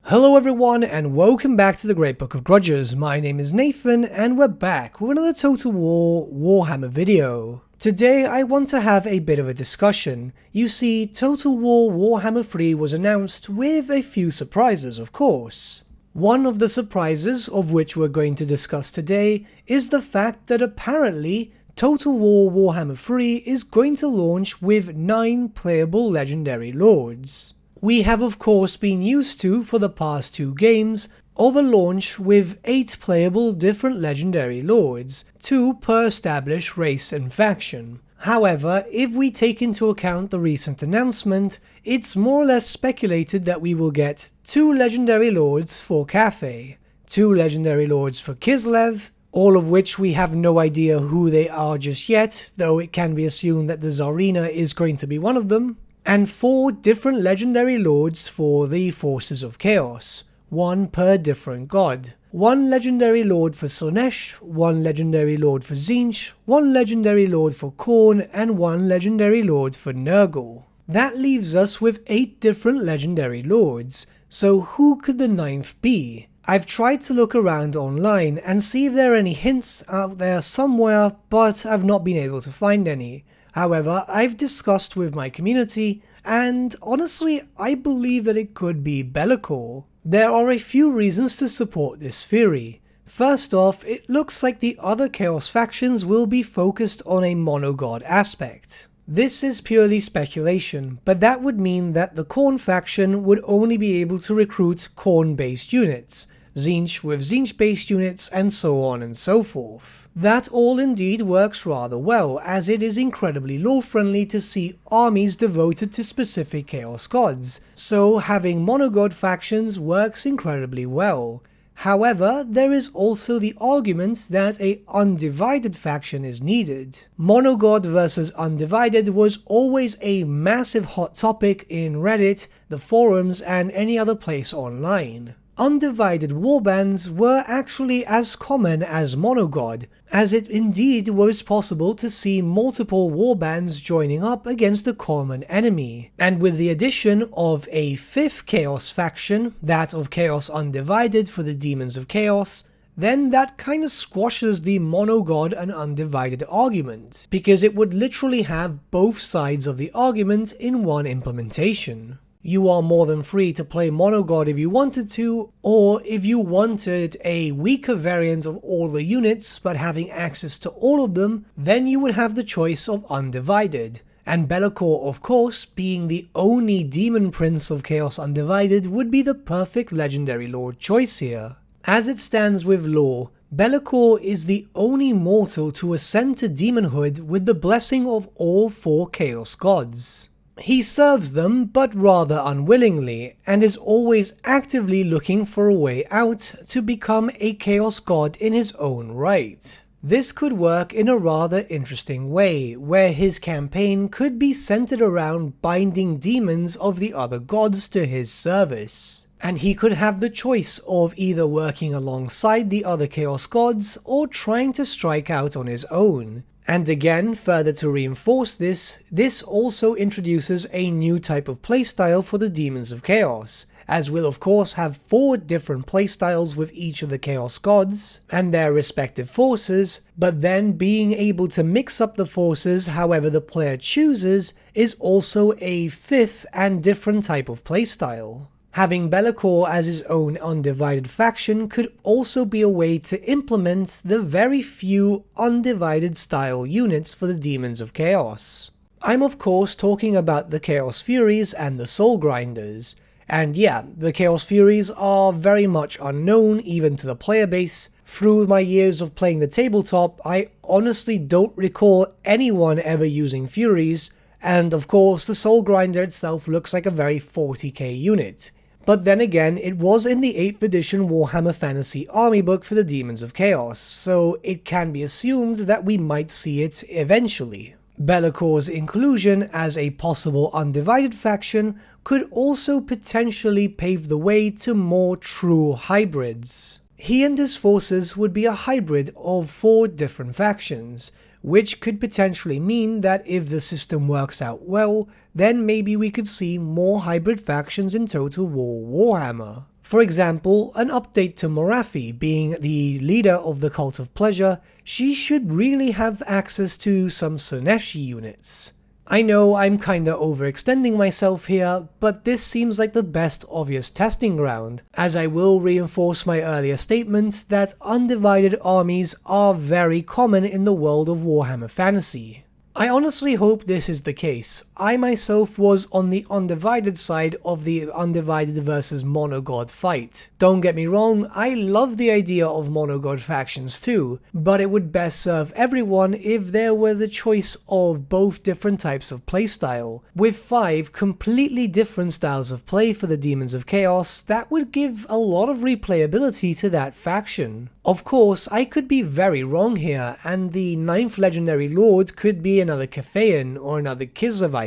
Hello everyone and welcome back to the Great Book of Grudges. My name is Nathan and we're back with another Total War Warhammer video. Today I want to have a bit of a discussion. You see, Total War Warhammer 3 was announced with a few surprises, of course. One of the surprises, of which we're going to discuss today, is the fact that apparently Total War Warhammer 3 is going to launch with 9 playable legendary lords. We have of course been used to, for the past 2 games, of a launch with 8 playable different legendary lords, 2 per established race and faction. However, if we take into account the recent announcement, it's more or less speculated that we will get 2 legendary lords for Cathay, 2 legendary lords for Kislev, all of which we have no idea who they are just yet, though it can be assumed that the Tsarina is going to be one of them, and 4 different legendary lords for the Forces of Chaos, 1 per different god. 1 legendary lord for Slaanesh, 1 legendary lord for Tzeentch, 1 legendary lord for Khorne, and 1 legendary lord for Nurgle. That leaves us with 8 different legendary lords, so who could the 9th be? I've tried to look around online and see if there are any hints out there somewhere, but I've not been able to find any. However, I've discussed with my community, and honestly, I believe that it could be Bellacore. There are a few reasons to support this theory. First off, it looks like the other Chaos factions will be focused on a monogod aspect. This is purely speculation, but that would mean that the Khorne faction would only be able to recruit Khorne-based units, Tzeentch with Tzeentch-based units, and so on and so forth. That all indeed works rather well, as it is incredibly lore-friendly to see armies devoted to specific Chaos gods, so having monogod factions works incredibly well. However, there is also the argument that a undivided faction is needed. Monogod versus undivided was always a massive hot topic in Reddit, the forums, and any other place online. Undivided warbands were actually as common as monogod, as it indeed was possible to see multiple warbands joining up against a common enemy. And with the addition of a 5th Chaos faction, that of Chaos Undivided for the Demons of Chaos, then that kinda squashes the monogod and undivided argument, because it would literally have both sides of the argument in one implementation. You are more than free to play monogod if you wanted to, or if you wanted a weaker variant of all the units but having access to all of them, then you would have the choice of undivided. And Bellacore, of course, being the only demon prince of Chaos Undivided, would be the perfect legendary lord choice here. As it stands with lore, Bellacore is the only mortal to ascend to demonhood with the blessing of all 4 Chaos gods. He serves them, but rather unwillingly, and is always actively looking for a way out to become a Chaos God in his own right. This could work in a rather interesting way, where his campaign could be centered around binding demons of the other gods to his service. And he could have the choice of either working alongside the other Chaos Gods or trying to strike out on his own. And again, further to reinforce this also introduces a new type of playstyle for the Demons of Chaos, as we'll of course have 4 different playstyles with each of the Chaos Gods and their respective forces, but then being able to mix up the forces however the player chooses is also a 5th and different type of playstyle. Having Bellacore as his own undivided faction could also be a way to implement the very few undivided style units for the Demons of Chaos. I'm of course talking about the Chaos Furies and the Soul Grinders, and yeah, the Chaos Furies are very much unknown even to the player base. Through my years of playing the tabletop, I honestly don't recall anyone ever using Furies, and of course the Soul Grinder itself looks like a very 40k unit. But then again, it was in the 8th edition Warhammer Fantasy Army book for the Demons of Chaos, so it can be assumed that we might see it eventually. Bellacore's inclusion as a possible undivided faction could also potentially pave the way to more true hybrids. He and his forces would be a hybrid of 4 different factions, which could potentially mean that if the system works out well, then maybe we could see more hybrid factions in Total War Warhammer. For example, an update to Morathi, being the leader of the Cult of Pleasure, she should really have access to some Slaaneshi units. I know I'm kinda overextending myself here, but this seems like the best obvious testing ground, as I will reinforce my earlier statement that undivided armies are very common in the world of Warhammer Fantasy. I honestly hope this is the case. I myself was on the undivided side of the undivided versus monogod fight. Don't get me wrong, I love the idea of monogod factions too, but it would best serve everyone if there were the choice of both different types of playstyle. With 5 completely different styles of play for the Demons of Chaos, that would give a lot of replayability to that faction. Of course, I could be very wrong here, and the 9th Legendary Lord could be another Cathayan or another Kislev,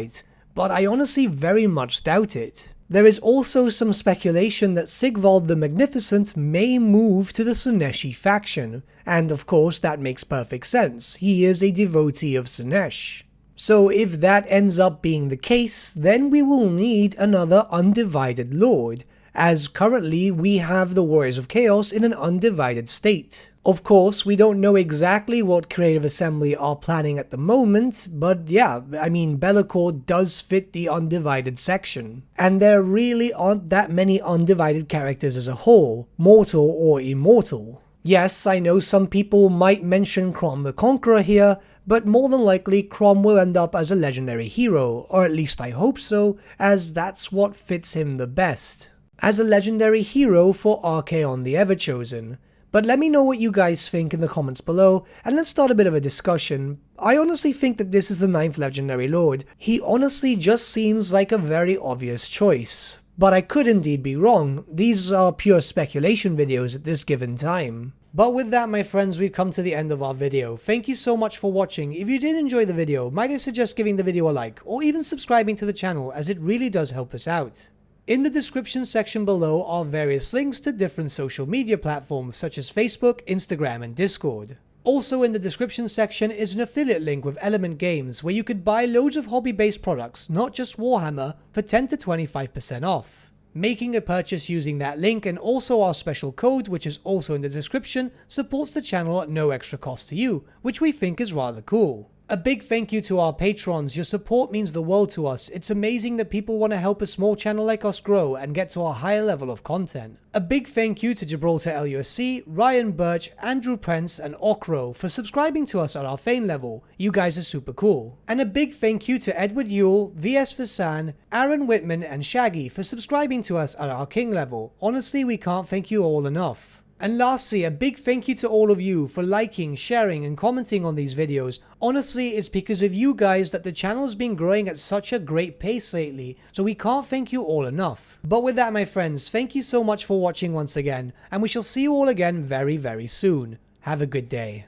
but I honestly very much doubt it. There is also some speculation that Sigvald the Magnificent may move to the Slaaneshi faction, and of course that makes perfect sense, he is a devotee of Slaanesh. So if that ends up being the case, then we will need another undivided lord, as currently we have the Warriors of Chaos in an undivided state. Of course, we don't know exactly what Creative Assembly are planning at the moment, but yeah, I mean, Bellacore does fit the undivided section. And there really aren't that many undivided characters as a whole, mortal or immortal. Yes, I know some people might mention Crom the Conqueror here, but more than likely Crom will end up as a legendary hero, or at least I hope so, as that's what fits him the best. As a legendary hero for Archaon the Everchosen. But let me know what you guys think in the comments below, and let's start a bit of a discussion. I honestly think that this is the 9th Legendary Lord. He honestly just seems like a very obvious choice. But I could indeed be wrong, these are pure speculation videos at this given time. But with that, my friends, we've come to the end of our video. Thank you so much for watching. If you did enjoy the video, might I suggest giving the video a like, or even subscribing to the channel, as it really does help us out. In the description section below are various links to different social media platforms such as Facebook, Instagram, and Discord. Also in the description section is an affiliate link with Element Games where you could buy loads of hobby-based products, not just Warhammer, for 10 to 25% off. Making a purchase using that link and also our special code, which is also in the description, supports the channel at no extra cost to you, which we think is rather cool. A big thank you to our patrons, your support means the world to us. It's amazing that people want to help a small channel like us grow and get to a higher level of content. A big thank you to Gibraltar LUSC, Ryan Bertsche, Andrew Prince, and Okro for subscribing to us at our Fane level. You guys are super cool. And a big thank you to Edward Yule, VS Vasan, Aaron Whitman, and Shaggy for subscribing to us at our King level. Honestly, we can't thank you all enough. And lastly, a big thank you to all of you for liking, sharing, and commenting on these videos. Honestly, it's because of you guys that the channel's been growing at such a great pace lately, so we can't thank you all enough. But with that, my friends, thank you so much for watching once again, and we shall see you all again very, very soon. Have a good day.